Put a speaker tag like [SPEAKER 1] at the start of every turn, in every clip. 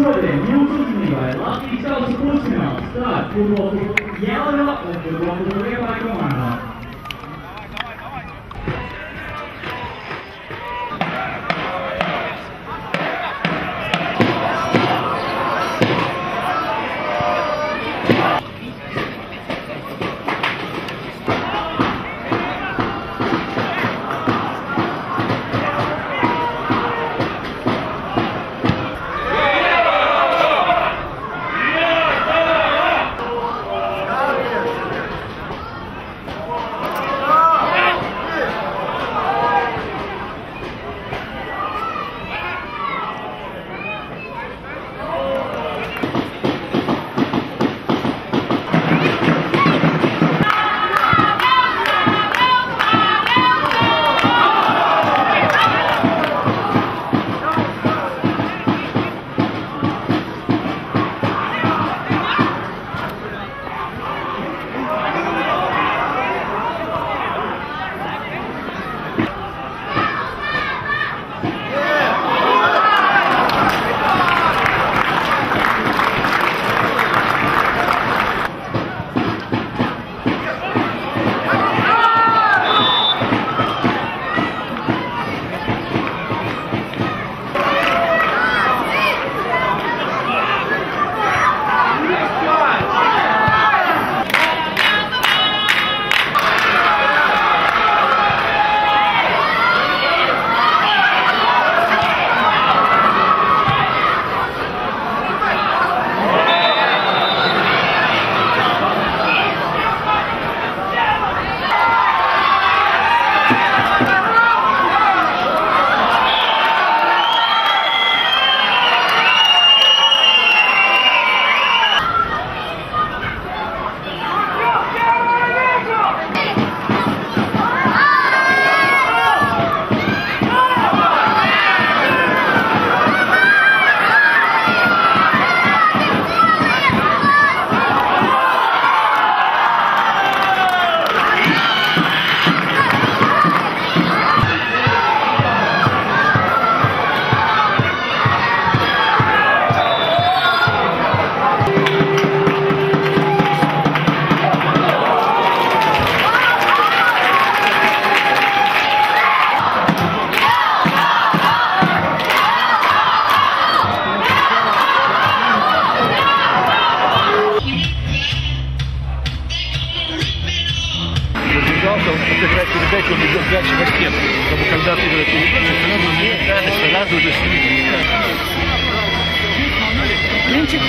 [SPEAKER 1] Šodien jūsu uzmanībai Latvijas tautas pusfināls starp futbola Jelgava un futbola Liepāja komandā.
[SPEAKER 2] Сыграть передачу, он идет дальше в ответ, чтобы когда сыграть передачу, сразу же снизу. Клинчик.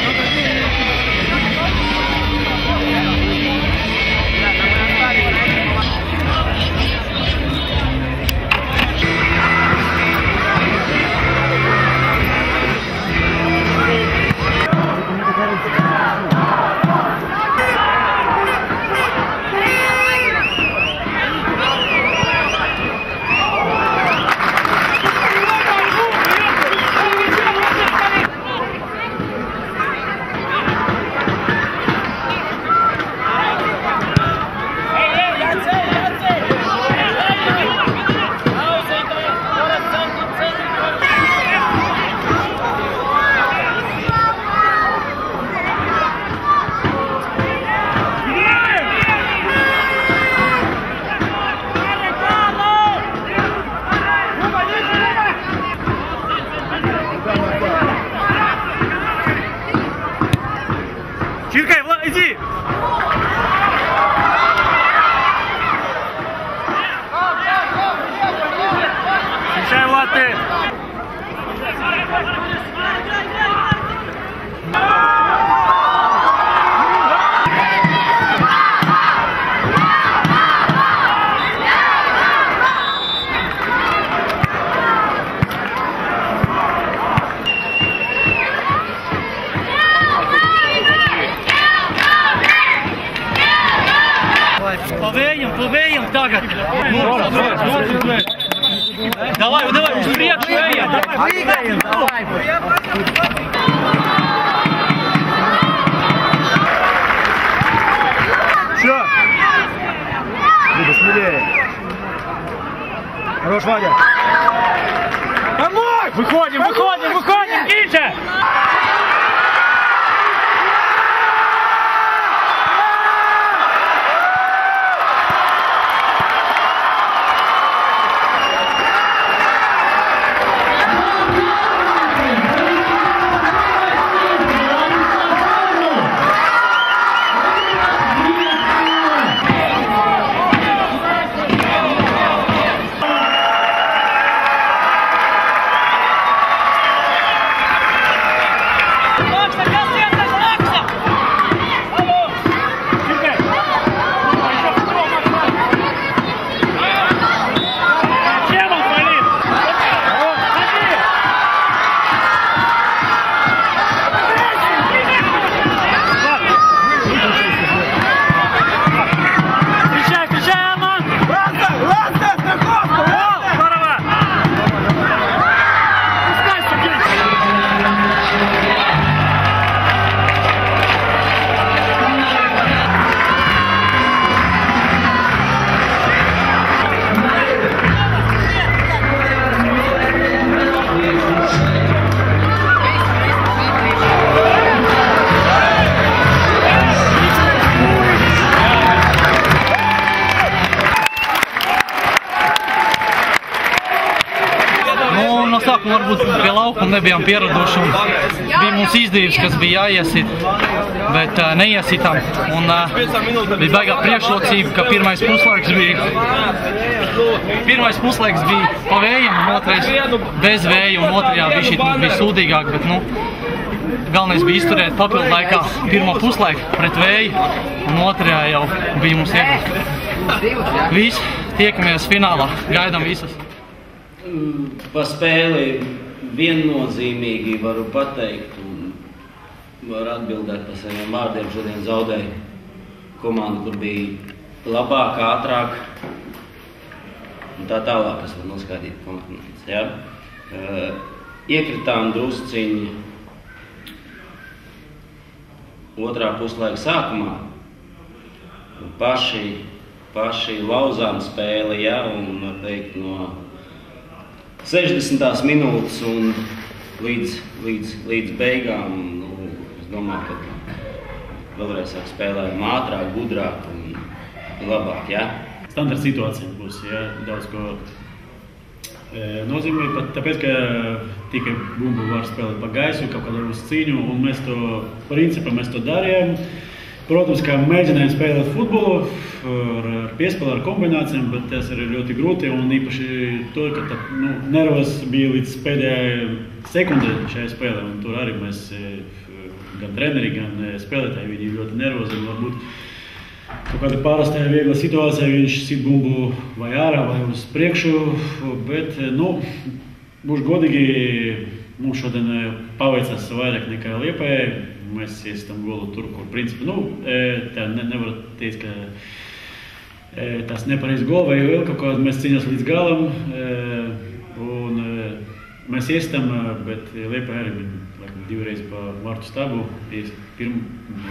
[SPEAKER 3] Pa vējam tagad. Davai, uz priekšu vējam.
[SPEAKER 2] Все. Вида, смелее. Хорош, Вадя. Помочь! Выходим, Киша!
[SPEAKER 3] No sākuma varbūt pie laukuma nebijām pieraduši. Bija mums izdevības, kas bija jāiesit, bet neiesitām. Un bija baigā priekšrocība, ka pirmais puslaiks bija pa vējam, un otrais bez vēja, un otrajā bija sūdīgāk, bet galvenais bija izturēt papildu laikā pirmo puslaiku pret vēju, un otrajā jau bija mums iegūt. Viss, tiekamies finālā, gaidām visas.
[SPEAKER 4] Pa spēli viennozīmīgi varu pateikt un varu atbildēt par saviem vārdiem. Šodien zaudēja komanda, kur bija labāk, ātrāk un tā tālāk, kas var noskaidīt komandas. Ja? Iekritām drusciņi otrā puslaika sākumā. Paši lauzām spēli, ja? Un var teikt no 60. minūtes un līdz beigām, es domāju, ka vēlreiz sāk spēlēt ātrāk, gudrāk un labāk, ja?
[SPEAKER 5] Standarta situācija būs, ja, daudz ko nozīmē, pat tāpēc, ka tikai bumbu var spēlēt pa gaisu, kaut kādā uz cīņu, un mēs to darījām. Protams, kā mēģinājām spēlēt futbolu ar piespēli, ar kombinācijām, bet tas ir ļoti grūti, un īpaši to, ka nervos bija līdz pēdējai sekundē šajā spēlē, un tur arī mēs, gan treneri, gan spēlētāji, viņi ļoti nervozi, un varbūt kaut kāda pārastajā viegla situācijā viņš sit bumbu vai ārā, vai uz priekšu, bet, būšu godīgi, mums šodien paveicās vairāk nekā Liepājai. Mēs iestam golu tur, kur principā, tā nevar teikt, ka tas nepareiz gola vai vēl kaut kāds, mēs cīņās līdz galam, un mēs iestam, bet Liepāja arī bija divreiz pa vārtu stabu,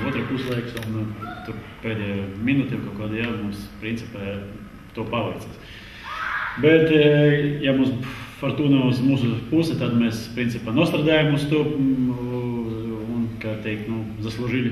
[SPEAKER 5] otrā puslaiks, un tur pēdējā minūtē kaut kādā, jā, mums principā to paveicās. Bet, ja mums Fortuna uz mūsu pusi, tad mēs principā nostradējām uz to, kā teikt, заслужили.